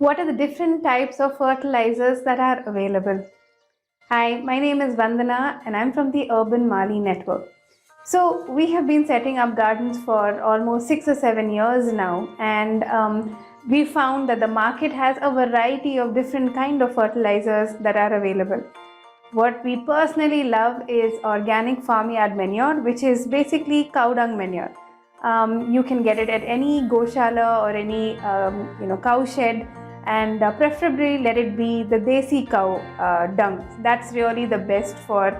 What are the different types of fertilizers that are available? Hi, my name is Vandana and I'm from the Urban Mali Network. So we have been setting up gardens for almost 6 or 7 years now, and we found that the market has a variety of different kind of fertilizers that are available. What we personally love is organic farmyard manure, which is basically cow dung manure. You can get it at any goshala or any cow shed, and preferably let it be the desi cow dung. That's really the best for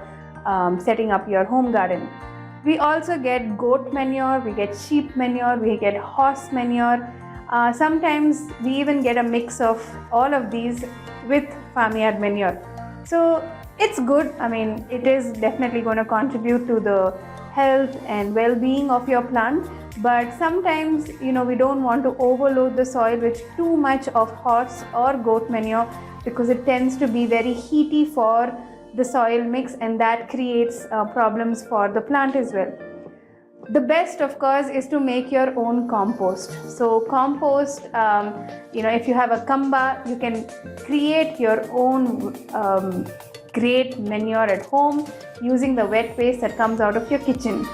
setting up your home garden. We also get goat manure, we get sheep manure, we get horse manure. Sometimes we even get a mix of all of these with farmyard manure. So it's good. I mean, it is definitely going to contribute to the health and well-being of your plant, but sometimes we don't want to overload the soil with too much of horse or goat manure, because it tends to be very heaty for the soil mix, and that creates problems for the plant as well. The best, of course, is to make your own compost. So compost, if you have a kamba, you can create your own great manure at home using the wet waste that comes out of your kitchen.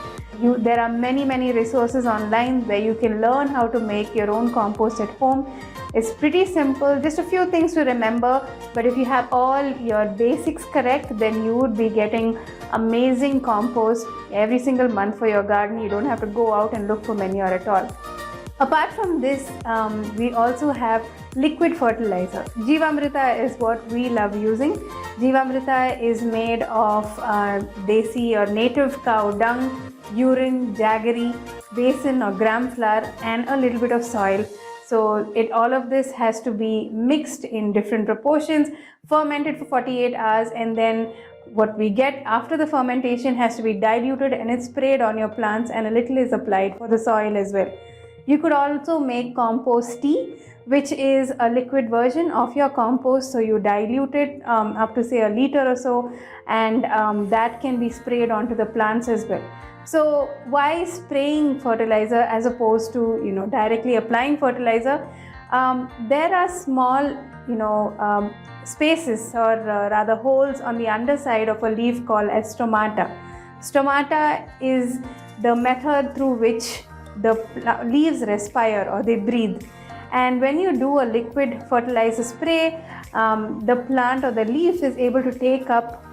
There are many resources online where you can learn how to make your own compost at home. It's pretty simple, just a few things to remember, but if you have all your basics correct, then you would be getting amazing compost every single month for your garden. You don't have to go out and look for manure at all. Apart from this, we also have liquid fertilizer. Jeevamrita is what we love using. Jeevamrita is made of desi or native cow dung, urine, jaggery, besan or gram flour, and a little bit of soil. So all of this has to be mixed in different proportions, fermented for 48 hours, and then what we get after the fermentation has to be diluted and it's sprayed on your plants, and a little is applied for the soil as well. You could also make compost tea, which is a liquid version of your compost. So you dilute it up to say a liter or so, and that can be sprayed onto the plants as well. So why spraying fertilizer as opposed to directly applying fertilizer? There are small spaces, or rather holes on the underside of a leaf called as stomata. Stomata is the method through which the leaves respire or they breathe. And when you do a liquid fertilizer spray, the plant or the leaf is able to take up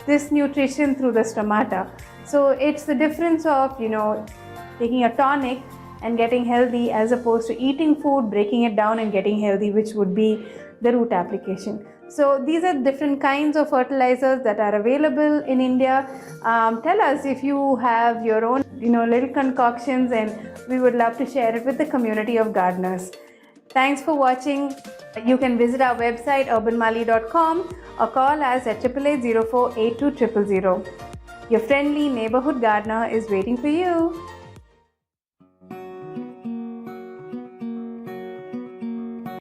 this nutrition through the stomata. So it's the difference of taking a tonic and getting healthy, as opposed to eating food, breaking it down and getting healthy, which would be the root application. So these are different kinds of fertilizers that are available in India. Tell us if you have your own little concoctions, and we would love to share it with the community of gardeners. Thanks for watching. You can visit our website urbanmali.com or call us at 888-0482-000. Your friendly neighborhood gardener is waiting for you.